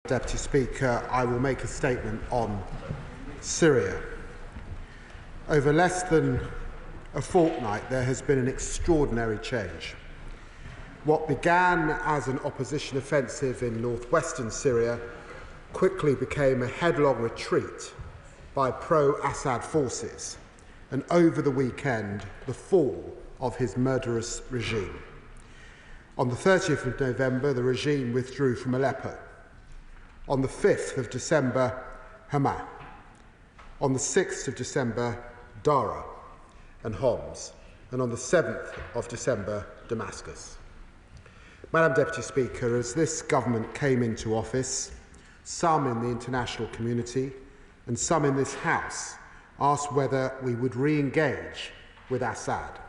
Deputy Speaker, I will make a statement on Syria. Over less than a fortnight, there has been an extraordinary change. What began as an opposition offensive in northwestern Syria quickly became a headlong retreat by pro-Assad forces, and over the weekend, the fall of his murderous regime. On the 30th of November, the regime withdrew from Aleppo. On the 5th of December, Hama. On the 6th of December, Dara and Homs. And on the 7th of December, Damascus. Madam Deputy Speaker, as this government came into office, some in the international community and some in this House asked whether we would re-engage with Assad.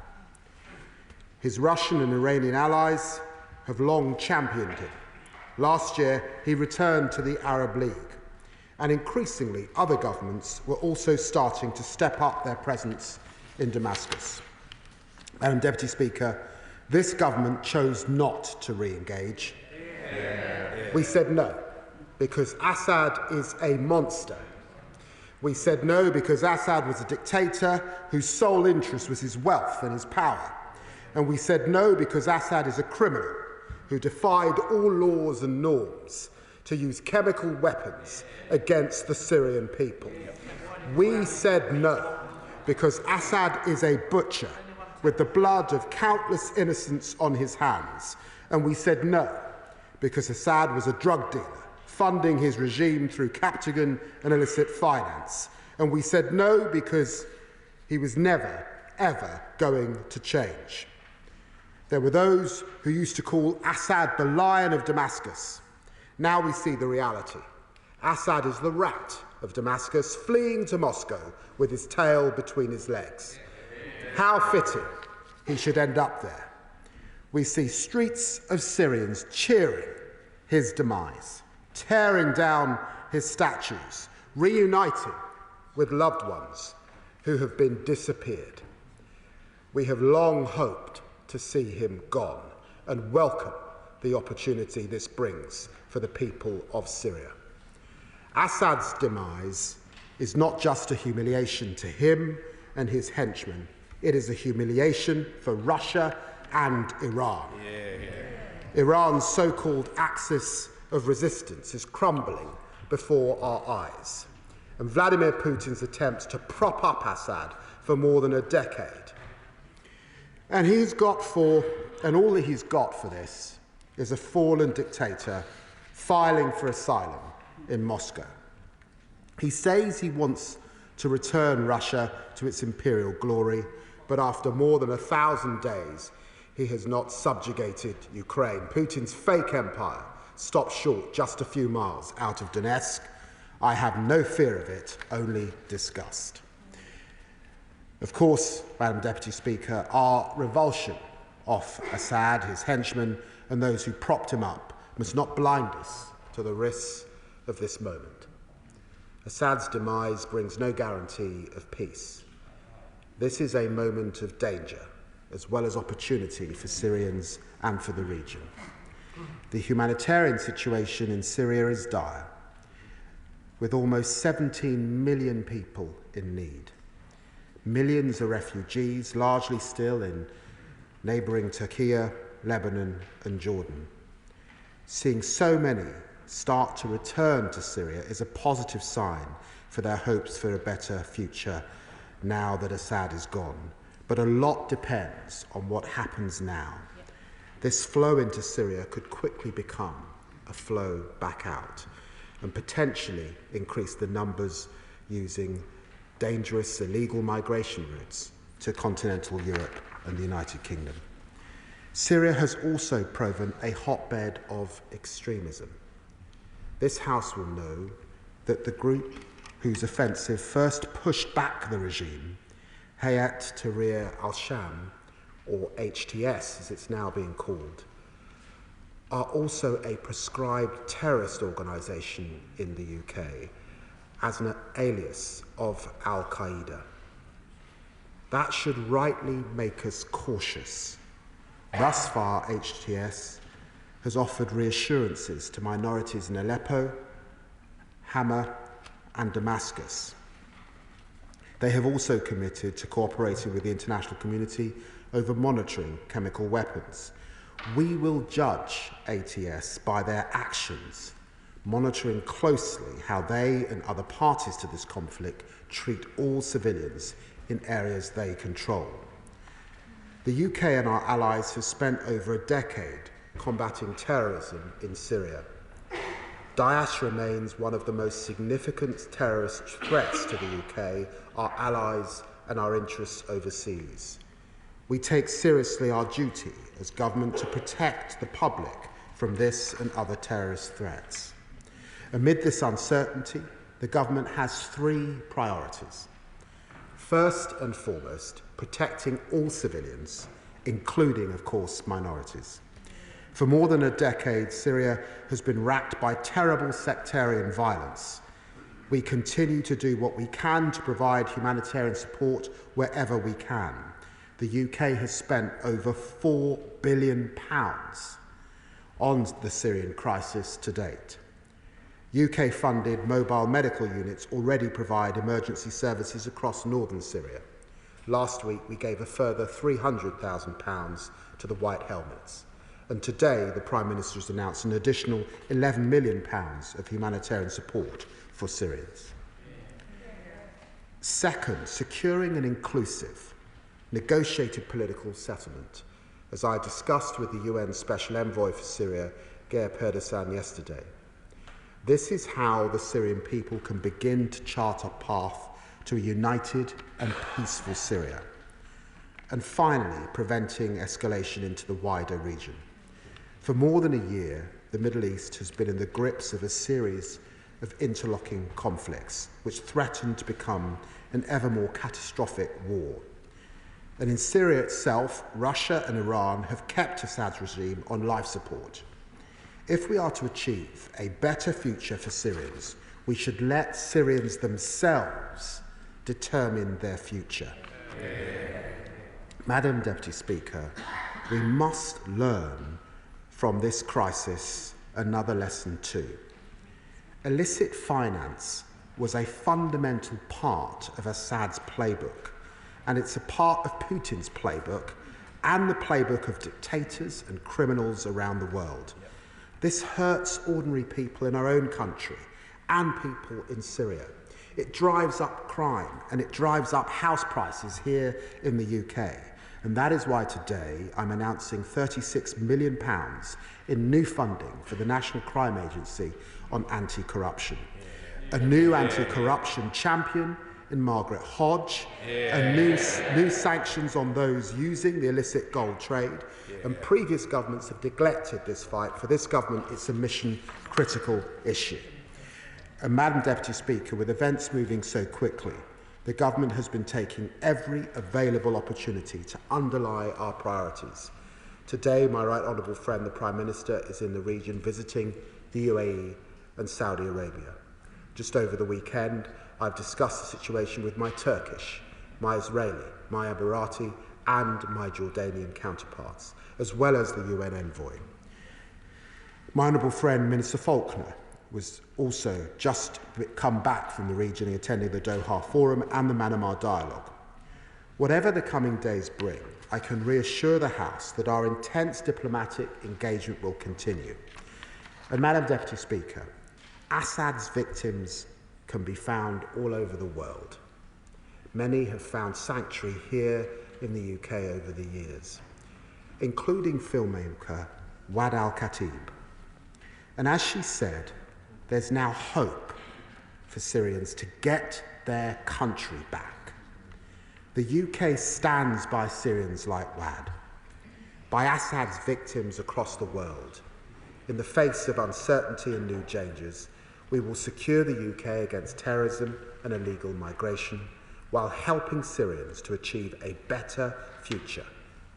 His Russian and Iranian allies have long championed him. Last year, he returned to the Arab League, and increasingly other governments were also starting to step up their presence in Damascus. Madam Deputy Speaker, this government chose not to re-engage. We said no, because Assad is a monster. We said no because Assad was a dictator whose sole interest was his wealth and his power. And we said no because Assad is a criminal who defied all laws and norms to use chemical weapons against the Syrian people. We said no because Assad is a butcher with the blood of countless innocents on his hands. And we said no because Assad was a drug dealer funding his regime through Captagon and illicit finance. And we said no because he was never, ever going to change. There were those who used to call Assad the Lion of Damascus. Now we see the reality. Assad is the rat of Damascus, fleeing to Moscow with his tail between his legs. How fitting he should end up there. We see streets of Syrians cheering his demise, tearing down his statues, reuniting with loved ones who have been disappeared. We have long hoped to see him gone and welcome the opportunity this brings for the people of Syria. Assad's demise is not just a humiliation to him and his henchmen, it is a humiliation for Russia and Iran. Iran's so-called axis of resistance is crumbling before our eyes. And Vladimir Putin's attempts to prop up Assad for more than a decade. And all that he's got for this is a fallen dictator filing for asylum in Moscow. He says he wants to return Russia to its imperial glory, but after more than 1,000 days, he has not subjugated Ukraine. Putin's fake empire stopped short just a few miles out of Donetsk. I have no fear of it, only disgust. Of course, Madam Deputy Speaker, our revulsion of Assad, his henchmen, and those who propped him up must not blind us to the risks of this moment. Assad's demise brings no guarantee of peace. This is a moment of danger, as well as opportunity for Syrians and for the region. The humanitarian situation in Syria is dire, with almost 17 million people in need. Millions are refugees, largely still in neighbouring Turkey, Lebanon and Jordan. Seeing so many start to return to Syria is a positive sign for their hopes for a better future now that Assad is gone. But a lot depends on what happens now. This flow into Syria could quickly become a flow back out and potentially increase the numbers using dangerous illegal migration routes to continental Europe and the United Kingdom. Syria has also proven a hotbed of extremism. This House will know that the group whose offensive first pushed back the regime, Hayat Tahrir al-Sham, or HTS as it's now being called, are also a proscribed terrorist organisation in the UK as an alias of al-Qaeda. That should rightly make us cautious. Thus far, HTS has offered reassurances to minorities in Aleppo Hama and Damascus. They have also committed to cooperating with the international community over monitoring chemical weapons. We will judge ATS by their actions, monitoring closely how they and other parties to this conflict treat all civilians in areas they control. The UK and our allies have spent over a decade combating terrorism in Syria. Daesh remains one of the most significant terrorist threats to the UK, our allies and our interests overseas. We take seriously our duty as government to protect the public from this and other terrorist threats. Amid this uncertainty, the government has three priorities. First and foremost, protecting all civilians, including, of course, minorities. For more than a decade, Syria has been racked by terrible sectarian violence. We continue to do what we can to provide humanitarian support wherever we can. The UK has spent over £4 billion on the Syrian crisis to date. UK-funded mobile medical units already provide emergency services across northern Syria. Last week, we gave a further £300,000 to the White Helmets. And today, the Prime Minister has announced an additional £11 million of humanitarian support for Syrians. Second, securing an inclusive, negotiated political settlement, as I discussed with the UN Special Envoy for Syria, Geir Pedersen, yesterday. This is how the Syrian people can begin to chart a path to a united and peaceful Syria. And finally, preventing escalation into the wider region. For more than a year, the Middle East has been in the grips of a series of interlocking conflicts, which threaten to become an ever more catastrophic war. And in Syria itself, Russia and Iran have kept Assad's regime on life support. If we are to achieve a better future for Syrians, we should let Syrians themselves determine their future. Madam Deputy Speaker, we must learn from this crisis another lesson too. Illicit finance was a fundamental part of Assad's playbook, and it's a part of Putin's playbook and the playbook of dictators and criminals around the world. This hurts ordinary people in our own country and people in Syria. It drives up crime and it drives up house prices here in the UK. And that is why today I'm announcing £36 million in new funding for the National Crime Agency on anti-corruption. A new anti-corruption champion in Margaret Hodge, and new sanctions on those using the illicit gold trade. And previous governments have neglected this fight. For this government, it's a mission-critical issue. And Madam Deputy Speaker, with events moving so quickly, the government has been taking every available opportunity to underlie our priorities. Today, my right honourable friend, the Prime Minister, is in the region visiting the UAE and Saudi Arabia. Just over the weekend, I've discussed the situation with my Turkish, my Israeli, my Emirati and my Jordanian counterparts, as well as the UN envoy. My honourable friend, Minister Faulkner, was also just come back from the region attending the Doha Forum and the Manama Dialogue. Whatever the coming days bring, I can reassure the House that our intense diplomatic engagement will continue. And Madam Deputy Speaker, Assad's victims can be found all over the world. Many have found sanctuary here in the UK over the years, including filmmaker Wad al-Khatib. And as she said, there's now hope for Syrians to get their country back. The UK stands by Syrians like Wad, by Assad's victims across the world. In the face of uncertainty and new changes, we will secure the UK against terrorism and illegal migration while helping Syrians to achieve a better future.